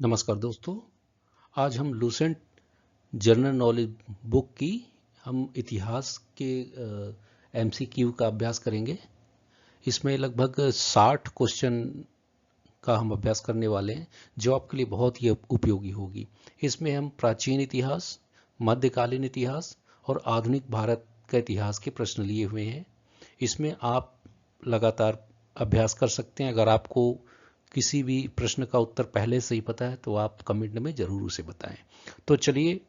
नमस्कार दोस्तों। आज हम लूसेंट जनरल नॉलेज बुक की हम इतिहास के एमसीक्यू का अभ्यास करेंगे। इसमें लगभग 60 क्वेश्चन का हम अभ्यास करने वाले हैं जो आपके लिए बहुत ही उपयोगी होगी। इसमें हम प्राचीन इतिहास, मध्यकालीन इतिहास और आधुनिक भारत का इतिहास के प्रश्न लिए हुए हैं। इसमें आप लगातार अभ्यास कर सकते हैं। अगर आपको किसी भी प्रश्न का उत्तर पहले से ही पता है तो आप कमेंट में ज़रूर उसे बताएं। तो चलिए,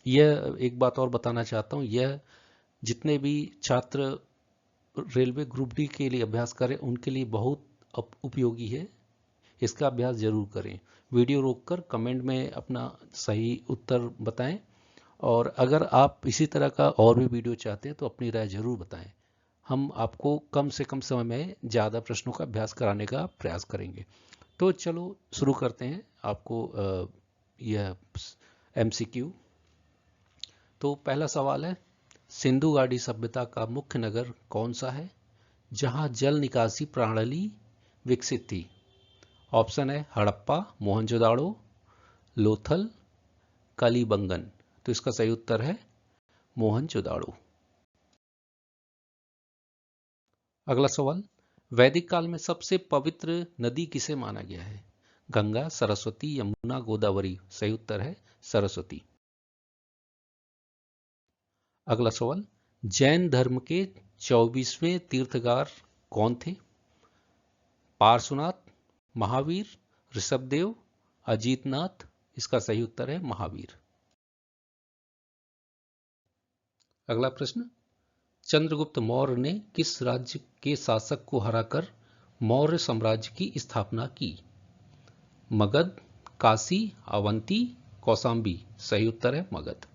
यह एक बात और बताना चाहता हूँ, यह जितने भी छात्र रेलवे ग्रुप डी के लिए अभ्यास करें उनके लिए बहुत उपयोगी है। इसका अभ्यास ज़रूर करें। वीडियो रोककर कमेंट में अपना सही उत्तर बताएं और अगर आप इसी तरह का और भी वीडियो चाहते हैं तो अपनी राय ज़रूर बताएं। हम आपको कम से कम समय में ज़्यादा प्रश्नों का अभ्यास कराने का प्रयास करेंगे। तो चलो शुरू करते हैं आपको यह एमसीक्यू। तो पहला सवाल है, सिंधु घाटी सभ्यता का मुख्य नगर कौन सा है जहां जल निकासी प्रणाली विकसित थी? ऑप्शन है हड़प्पा, मोहनजोदाड़ो, लोथल, कलिबंगन। तो इसका सही उत्तर है मोहनजोदाड़ो। अगला सवाल, वैदिक काल में सबसे पवित्र नदी किसे माना गया है? गंगा, सरस्वती, यमुना, गोदावरी। सही उत्तर है सरस्वती। अगला सवाल, जैन धर्म के 24वें तीर्थकार कौन थे? पार्श्वनाथ, महावीर, ऋषभदेव, अजीतनाथ। इसका सही उत्तर है महावीर। अगला प्रश्न, चंद्रगुप्त मौर्य ने किस राज्य के शासक को हराकर मौर्य साम्राज्य की स्थापना की? मगध, काशी, अवंती, कौशाम्बी। सही उत्तर है मगध।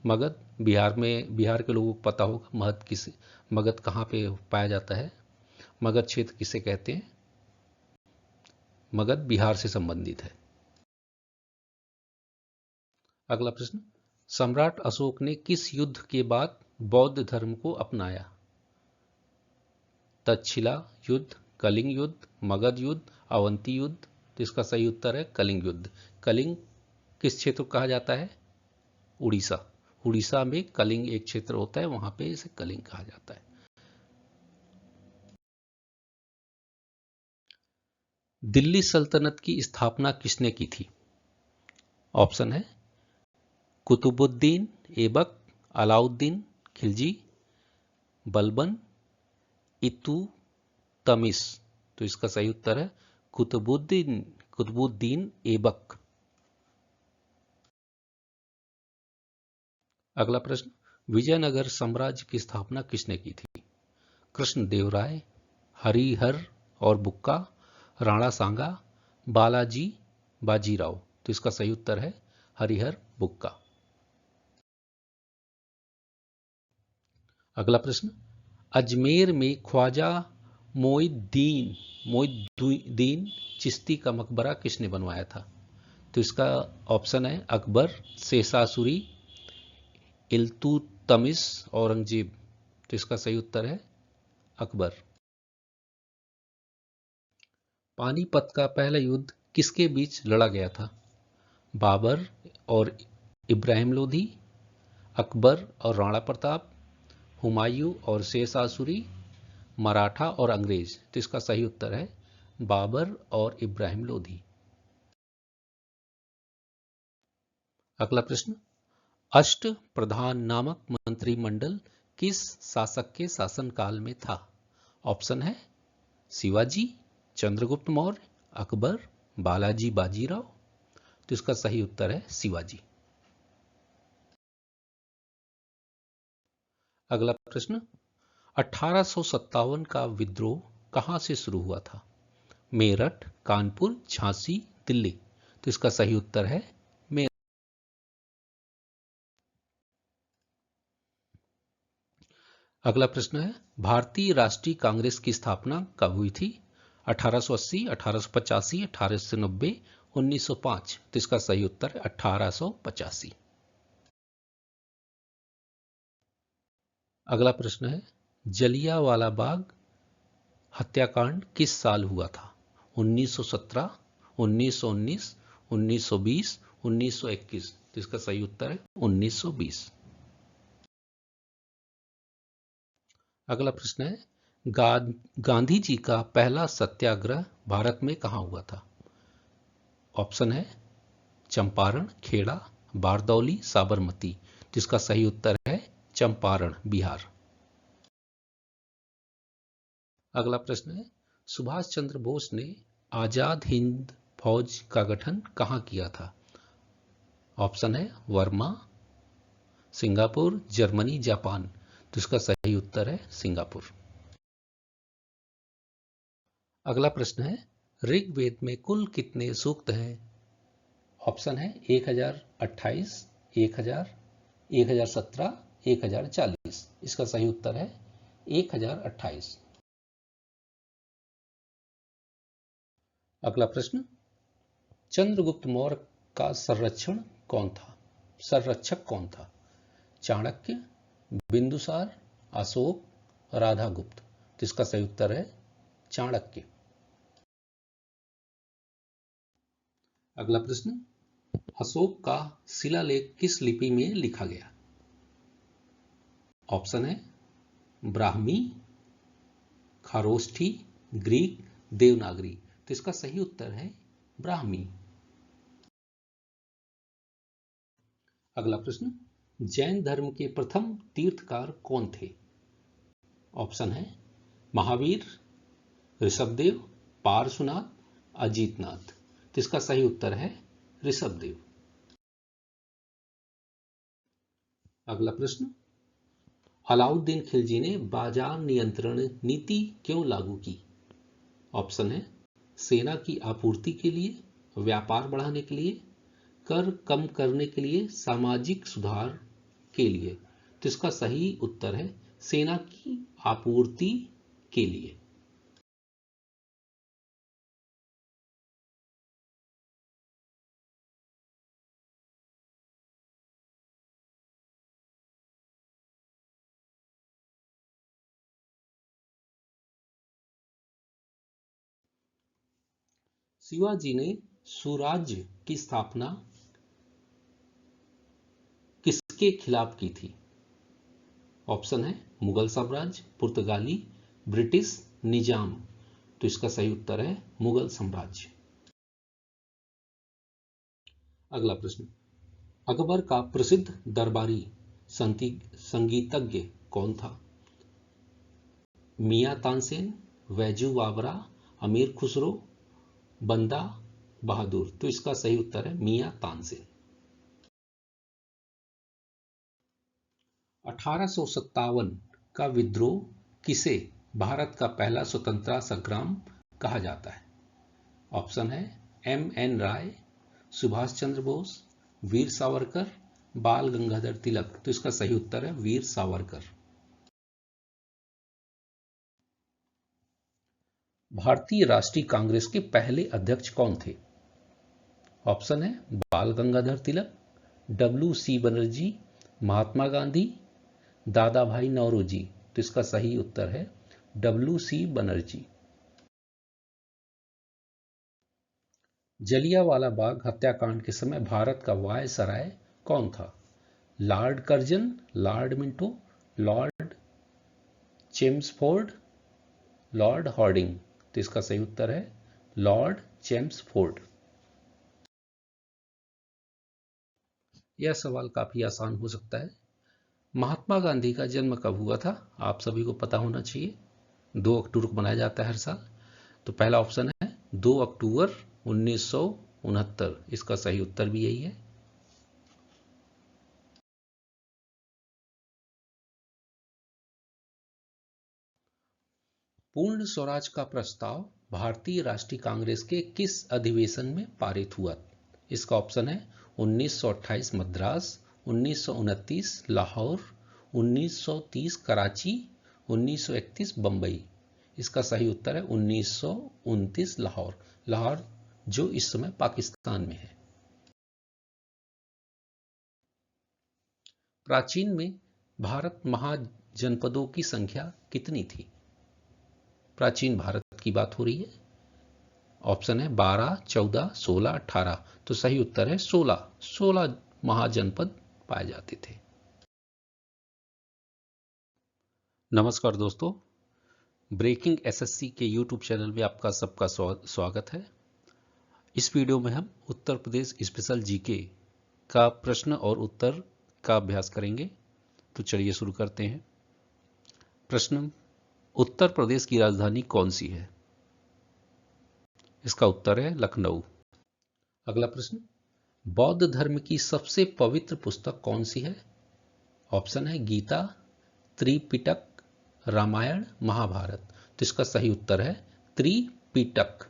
मगध बिहार के लोगों को पता होगा मगध कहाँ पे पाया जाता है। मगध क्षेत्र किसे कहते हैं? मगध बिहार से संबंधित है। अगला प्रश्न, सम्राट अशोक ने किस युद्ध के बाद बौद्ध धर्म को अपनाया? तक्षशिला युद्ध, कलिंग युद्ध, मगध युद्ध, अवंती युद्ध। तो इसका सही उत्तर है कलिंग युद्ध। कलिंग किस क्षेत्र को कहा जाता है? उड़ीसा। उड़ीसा में कलिंग एक क्षेत्र होता है, वहां पे इसे कलिंग कहा जाता है। दिल्ली सल्तनत की स्थापना किसने की थी? ऑप्शन है कुतुबुद्दीन ऐबक, अलाउद्दीन खिलजी, बलबन, इल्तुतमिश। तो इसका सही उत्तर है कुतुबुद्दीन ऐबक। अगला प्रश्न, विजयनगर साम्राज्य की स्थापना किसने की थी? कृष्णदेवराय, हरिहर और बुक्का, राणा सांगा, बालाजी बाजीराव। तो इसका सही उत्तर है हरिहर बुक्का। अगला प्रश्न, अजमेर में ख्वाजा मोइनुद्दीन चिश्ती का मकबरा किसने बनवाया था? तो इसका ऑप्शन है अकबर, शेषासुरी, इल्तुतमिश, औरंगजेब। तो इसका सही उत्तर है अकबर। पानीपत का पहला युद्ध किसके बीच लड़ा गया था? बाबर और इब्राहिम लोधी, अकबर और राणा प्रताप, हुमायूं और शेषासुरी, मराठा और अंग्रेज। तो इसका सही उत्तर है बाबर और इब्राहिम लोधी। अगला प्रश्न, अष्ट प्रधान नामक मंत्रिमंडल किस शासक के शासनकाल में था? ऑप्शन है शिवाजी, चंद्रगुप्त मौर्य, अकबर, बालाजी बाजीराव। तो इसका सही उत्तर है शिवाजी। अगला प्रश्न, 1857 का विद्रोह कहां से शुरू हुआ था? मेरठ, कानपुर, झांसी, दिल्ली। तो इसका सही उत्तर है मेरठ। अगला प्रश्न है, भारतीय राष्ट्रीय कांग्रेस की स्थापना कब हुई थी? 1880, 1885, 1890, 1905। तो इसका सही उत्तर है 1885। अगला प्रश्न है, जलियांवाला बाग हत्याकांड किस साल हुआ था? 1917, 1919, 1920, 1921। तो इसका सही उत्तर है 1920। अगला प्रश्न है, गांधी जी का पहला सत्याग्रह भारत में कहां हुआ था? ऑप्शन है चंपारण, खेड़ा, बारदौली, साबरमती। तो इसका सही उत्तर है चंपारण, बिहार। अगला प्रश्न है, सुभाष चंद्र बोस ने आजाद हिंद फौज का गठन कहां किया था? ऑप्शन है वर्मा, सिंगापुर, जर्मनी, जापान। तो इसका सही उत्तर है सिंगापुर। अगला प्रश्न है, ऋग्वेद में कुल कितने सूक्त हैं? ऑप्शन है 1028, 1000, 1017, 1040। इसका सही उत्तर है 1028। अगला प्रश्न, चंद्रगुप्त मौर्य का संरक्षक कौन था? चाणक्य, बिंदुसार, अशोक, राधागुप्त। तो इसका सही उत्तर है चाणक्य। अगला प्रश्न, अशोक का शिलालेख किस लिपि में लिखा गया? ऑप्शन है ब्राह्मी, खारोष्ठी, ग्रीक, देवनागरी। तो इसका सही उत्तर है ब्राह्मी। अगला प्रश्न, जैन धर्म के प्रथम तीर्थकार कौन थे? ऑप्शन है महावीर, ऋषभदेव, पार्श्वनाथ, अजीतनाथ। तो इसका सही उत्तर है ऋषभदेव। अगला प्रश्न, अलाउद्दीन खिलजी ने बाजार नियंत्रण नीति क्यों लागू की? ऑप्शन है सेना की आपूर्ति के लिए, व्यापार बढ़ाने के लिए, कर कम करने के लिए, सामाजिक सुधार के लिए। तो इसका सही उत्तर है सेना की आपूर्ति के लिए। शिवाजी ने स्वराज्य की स्थापना किसके खिलाफ की थी? ऑप्शन है मुगल साम्राज्य, पुर्तगाली, ब्रिटिश, निजाम। तो इसका सही उत्तर है मुगल साम्राज्य। अगला प्रश्न, अकबर का प्रसिद्ध दरबारी संगीतज्ञ कौन था? मियां तानसेन, वैजू बावरा, अमीर खुसरो, बंदा बहादुर। तो इसका सही उत्तर है मियां तानसेन। 1857 का विद्रोह किसे भारत का पहला स्वतंत्रता संग्राम कहा जाता है? ऑप्शन है M.N. राय, सुभाष चंद्र बोस, वीर सावरकर, बाल गंगाधर तिलक। तो इसका सही उत्तर है वीर सावरकर। भारतीय राष्ट्रीय कांग्रेस के पहले अध्यक्ष कौन थे? ऑप्शन है बाल गंगाधर तिलक, W.C. बनर्जी, महात्मा गांधी, दादा भाई नौरोजी। तो इसका सही उत्तर है W.C. बनर्जी। जलियांवाला बाग हत्याकांड के समय भारत का वायसराय कौन था? Lord Curzon, Lord Minto, Lord Chelmsford, Lord Harding. तो इसका सही उत्तर है लॉर्ड चेम्सफोर्ड। यह सवाल काफी आसान हो सकता है। महात्मा गांधी का जन्म कब हुआ था? आप सभी को पता होना चाहिए। 2 अक्टूबर को मनाया जाता है हर साल। तो पहला ऑप्शन है 2 अक्टूबर 1969। इसका सही उत्तर भी यही है। पूर्ण स्वराज का प्रस्ताव भारतीय राष्ट्रीय कांग्रेस के किस अधिवेशन में पारित हुआ? इसका ऑप्शन है 1928 मद्रास, 1929 लाहौर, 1930 कराची, 1931 बंबई। इसका सही उत्तर है 1929 लाहौर। लाहौर जो इस समय पाकिस्तान में है। प्राचीन में भारत महाजनपदों की संख्या कितनी थी? प्राचीन भारत की बात हो रही है। ऑप्शन है 12, 14, 16, 18। तो सही उत्तर है 16। 16 महाजनपद पाए जाते थे। नमस्कार दोस्तों, ब्रेकिंग एसएससी के यूट्यूब चैनल में आपका सबका स्वागत है। इस वीडियो में हम उत्तर प्रदेश स्पेशल जीके का प्रश्न और उत्तर का अभ्यास करेंगे। तो चलिए शुरू करते हैं। प्रश्न, उत्तर प्रदेश की राजधानी कौन सी है? इसका उत्तर है लखनऊ। अगला प्रश्न, बौद्ध धर्म की सबसे पवित्र पुस्तक कौन सी है? ऑप्शन है गीता, त्रिपिटक, रामायण, महाभारत। तो इसका सही उत्तर है त्रिपिटक।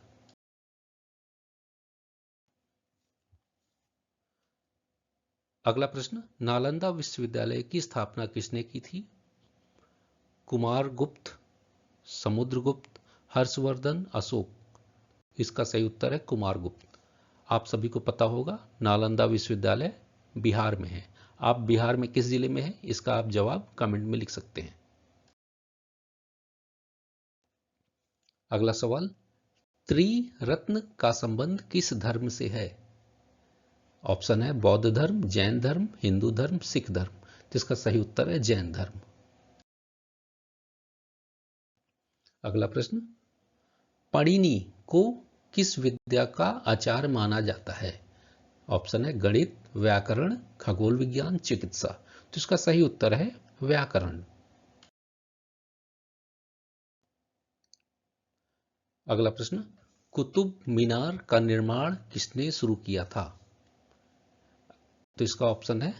अगला प्रश्न, नालंदा विश्वविद्यालय की स्थापना किसने की थी? कुमारगुप्त, समुद्रगुप्त, हर्षवर्धन, अशोक। इसका सही उत्तर है कुमारगुप्त। आप सभी को पता होगा नालंदा विश्वविद्यालय बिहार में है। आप बिहार में किस जिले में है, इसका आप जवाब कमेंट में लिख सकते हैं। अगला सवाल, त्रिरत्न का संबंध किस धर्म से है? ऑप्शन है बौद्ध धर्म, जैन धर्म, हिंदू धर्म, सिख धर्म। जिसका सही उत्तर है जैन धर्म। अगला प्रश्न, पाणिनि को किस विद्या का आचार्य माना जाता है? ऑप्शन है गणित, व्याकरण, खगोल विज्ञान, चिकित्सा। तो इसका सही उत्तर है व्याकरण। अगला प्रश्न, कुतुब मीनार का निर्माण किसने शुरू किया था? तो इसका ऑप्शन है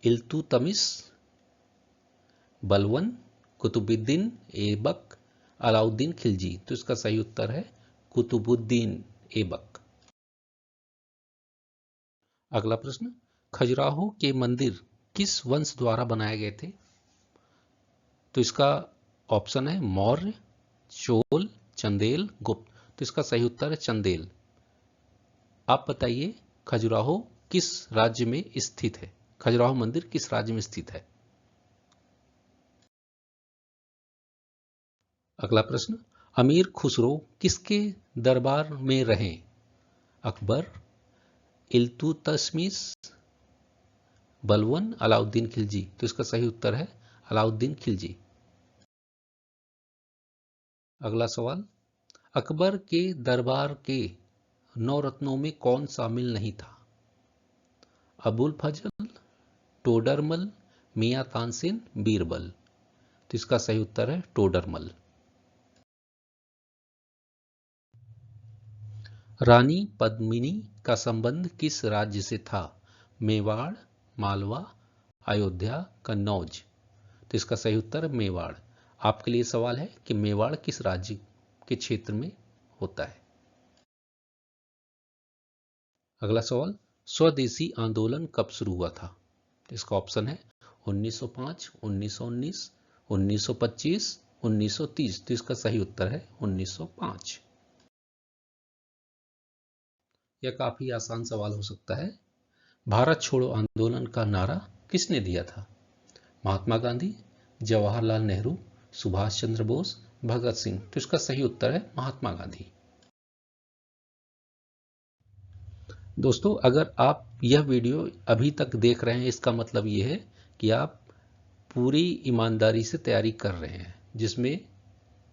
इल्तुतमिश, बलवन, कुतुबुद्दीन ऐबक, अलाउद्दीन खिलजी। तो इसका सही उत्तर है कुतुबुद्दीन ऐबक। अगला प्रश्न, खजुराहो के मंदिर किस वंश द्वारा बनाए गए थे? तो इसका ऑप्शन है मौर्य, चोल, चंदेल, गुप्त। तो इसका सही उत्तर है चंदेल। आप बताइए खजुराहो किस राज्य में स्थित है? खजुराहो मंदिर किस राज्य में स्थित है? अगला प्रश्न, अमीर खुसरो किसके दरबार में रहे? अकबर, इल्तुतमिश, बलवन, अलाउद्दीन खिलजी। तो इसका सही उत्तर है अलाउद्दीन खिलजी। अगला सवाल, अकबर के दरबार के 9 रत्नों में कौन शामिल नहीं था? अबुल फजल, टोडरमल, मियां तानसेन, बीरबल। तो इसका सही उत्तर है टोडरमल। रानी पद्मिनी का संबंध किस राज्य से था? मेवाड़, मालवा, अयोध्या, कन्नौज। तो इसका सही उत्तर है मेवाड़। आपके लिए सवाल है कि मेवाड़ किस राज्य के क्षेत्र में होता है? अगला सवाल, स्वदेशी आंदोलन कब शुरू हुआ था? इसका ऑप्शन है 1905, 1919, 1925, 1930। तो इसका सही उत्तर है 1905। यह काफी आसान सवाल हो सकता है। भारत छोड़ो आंदोलन का नारा किसने दिया था? महात्मा गांधी, जवाहरलाल नेहरू, सुभाष चंद्र बोस, भगत सिंह। तो इसका सही उत्तर है महात्मा गांधी। दोस्तों, अगर आप यह वीडियो अभी तक देख रहे हैं, इसका मतलब यह है कि आप पूरी ईमानदारी से तैयारी कर रहे हैं, जिसमें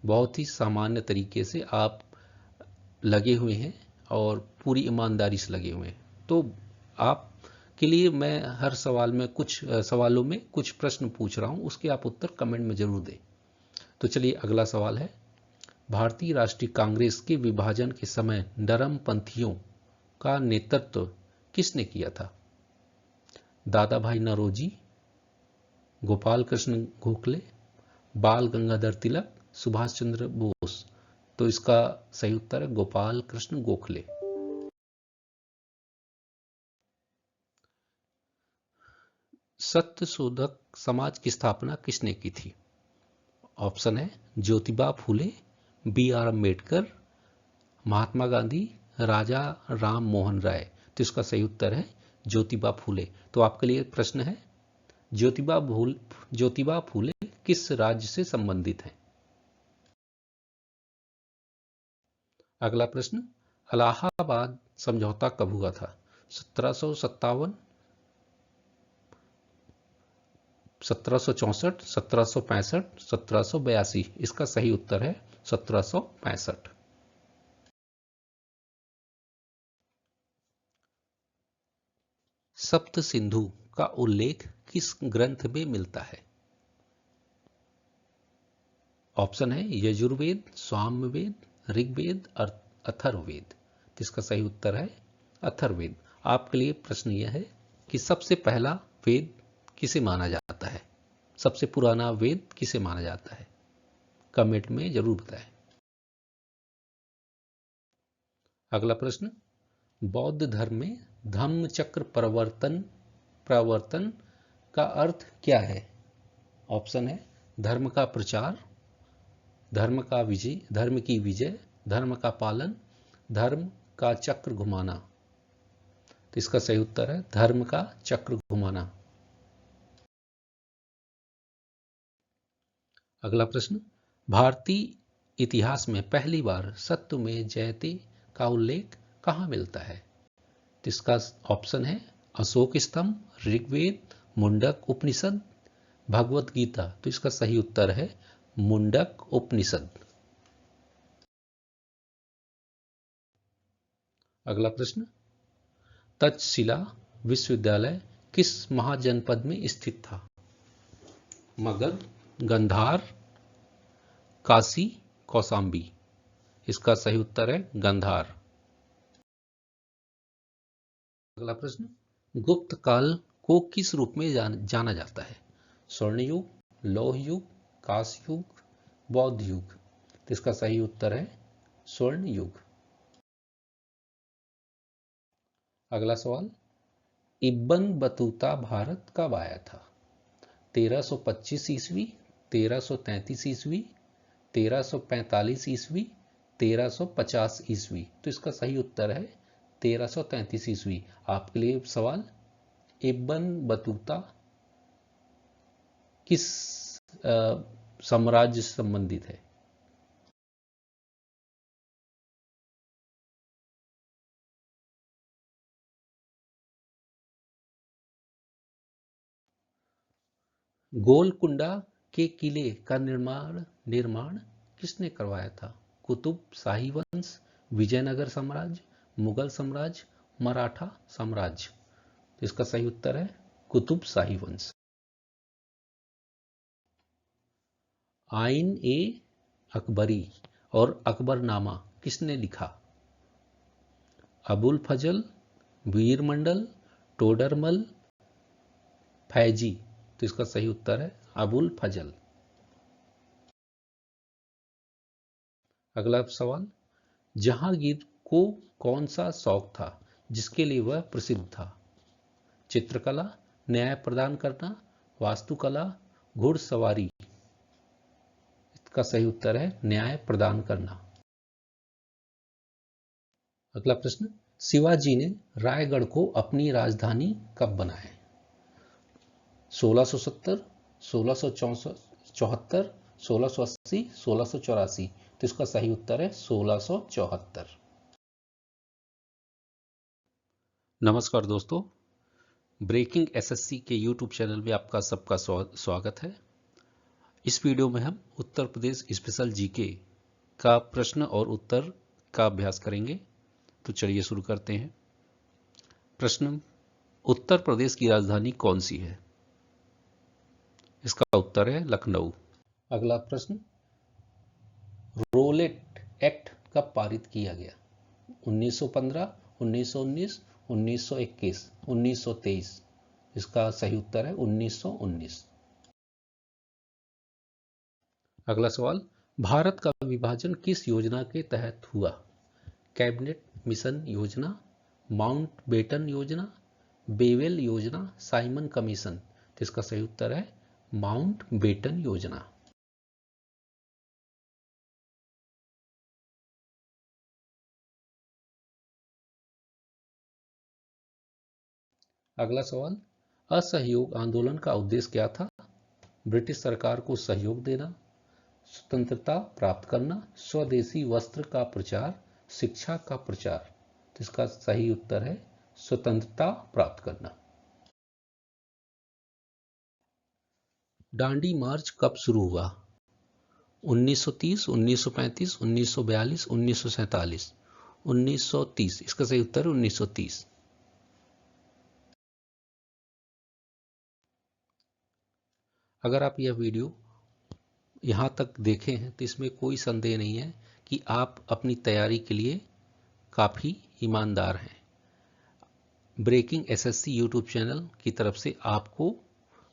बहुत ही सामान्य तरीके से आप लगे हुए हैं और पूरी ईमानदारी से लगे हुए हैं। तो आप के लिए मैं हर सवाल में कुछ सवालों में कुछ प्रश्न पूछ रहा हूं, उसके आप उत्तर कमेंट में जरूर दें। तो चलिए अगला सवाल है, भारतीय राष्ट्रीय कांग्रेस के विभाजन के समय नरमपंथियों का नेतृत्व किसने किया था? दादा भाई नौरोजी, गोपाल कृष्ण गोखले, बाल गंगाधर तिलक, सुभाष चंद्र बोस। तो इसका सही उत्तर है गोपाल कृष्ण गोखले। सत्यशोधक समाज की स्थापना किसने की थी? ऑप्शन है ज्योतिबा फूले, बी आर अम्बेडकर, महात्मा गांधी, राजा राम मोहन राय। तो इसका सही उत्तर है ज्योतिबा फूले। तो आपके लिए प्रश्न है, ज्योतिबा फूले किस राज्य से संबंधित हैं? अगला प्रश्न, इलाहाबाद समझौता कब हुआ था? 1757, 1764, 1765, 1782। इसका सही उत्तर है 1765। सप्त सिंधु का उल्लेख किस ग्रंथ में मिलता है? ऑप्शन है यजुर्वेद, सामवेद, ऋग्वेद और अथर्ववेद। तो इसका सही उत्तर है अथर्ववेद। आपके लिए प्रश्न यह है कि सबसे पहला वेद किसे माना जाता है? सबसे पुराना वेद किसे माना जाता है? कमेंट में जरूर बताएं। अगला प्रश्न, बौद्ध धर्म में धम्म चक्र प्रवर्तन का अर्थ क्या है? ऑप्शन है धर्म का प्रचार, धर्म की विजय, धर्म का पालन, धर्म का चक्र घुमाना। तो इसका सही उत्तर है धर्म का चक्र घुमाना। अगला प्रश्न, भारतीय इतिहास में पहली बार सत्यमेव जयते का उल्लेख कहां मिलता है? तो इसका ऑप्शन है अशोक स्तंभ, ऋग्वेद, मुंडक उपनिषद, भगवत गीता। तो इसका सही उत्तर है मुंडक उपनिषद। अगला प्रश्न, तक्षशिला विश्वविद्यालय किस महाजनपद में स्थित था? मगध, गंधार, काशी, कौशाम्बी। इसका सही उत्तर है गंधार। अगला प्रश्न, गुप्त काल को किस रूप में जाना जाता है? स्वर्ण युग, लौह युग, कांस्य युग, बौद्ध युग। तो इसका सही उत्तर है स्वर्ण युग। अगला सवाल, इब्न बतूता भारत कब आया था? 1325 ईस्वी, 1333 ईस्वी, 1345 ईस्वी, 1350 ईस्वी। तो इसका सही उत्तर है 1333 ईस्वी। आपके लिए सवाल, इब्न बतूता किस साम्राज्य से संबंधित है? गोलकुंडा के किले का निर्माण किसने करवाया था? कुतुब शाही वंश, विजयनगर साम्राज्य, मुगल साम्राज्य, मराठा साम्राज्य। तो इसका सही उत्तर है कुतुब शाही वंश। आइन ए अकबरी और अकबरनामा किसने लिखा? अबुल फजल, वीरमंडल, टोडरमल, फैजी। तो इसका सही उत्तर है अबुल फजल। अगला सवाल, जहांगीर को कौन सा शौक था जिसके लिए वह प्रसिद्ध था? चित्रकला, न्याय प्रदान करना, वास्तुकला, घुड़सवारी। इसका सही उत्तर है न्याय प्रदान करना। अगला प्रश्न, शिवाजी ने रायगढ़ को अपनी राजधानी कब बनाया? 1670, 1674, 1680, 1684। तो इसका सही उत्तर है 1674। नमस्कार दोस्तों, ब्रेकिंग एसएससी के यूट्यूब चैनल में आपका सबका स्वागत है। इस वीडियो में हम उत्तर प्रदेश स्पेशल जीके का प्रश्न और उत्तर का अभ्यास करेंगे। तो चलिए शुरू करते हैं। प्रश्न, उत्तर प्रदेश की राजधानी कौन सी है? इसका उत्तर है लखनऊ। अगला प्रश्न, रोलेट एक्ट कब पारित किया गया? 1915, 1919, 1921, 1923। इसका सही उत्तर है 1919। अगला सवाल, भारत का विभाजन किस योजना के तहत हुआ? कैबिनेट मिशन योजना, माउंटबेटन योजना, बेवेल योजना, साइमन कमीशन। तो इसका सही उत्तर है माउंटबेटन योजना। अगला सवाल, असहयोग आंदोलन का उद्देश्य क्या था? ब्रिटिश सरकार को सहयोग देना, स्वतंत्रता प्राप्त करना, स्वदेशी वस्त्र का प्रचार, शिक्षा का प्रचार। तो इसका सही उत्तर है स्वतंत्रता प्राप्त करना। दांडी मार्च कब शुरू हुआ? 1930, 1935, 1942, 1947। 1930 इसका सही उत्तर है 1930। अगर आप यह वीडियो यहाँ तक देखे हैं तो इसमें कोई संदेह नहीं है कि आप अपनी तैयारी के लिए काफ़ी ईमानदार हैं। ब्रेकिंग एसएससी यूट्यूब चैनल की तरफ से आपको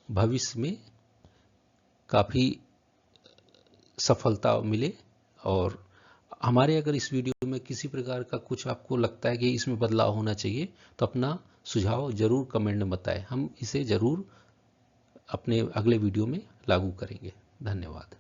भविष्य में काफ़ी सफलता मिले। और हमारे अगर इस वीडियो में किसी प्रकार का कुछ आपको लगता है कि इसमें बदलाव होना चाहिए तो अपना सुझाव जरूर कमेंट में बताएं। हम इसे जरूर अपने अगले वीडियो में लागू करेंगे। धन्यवाद।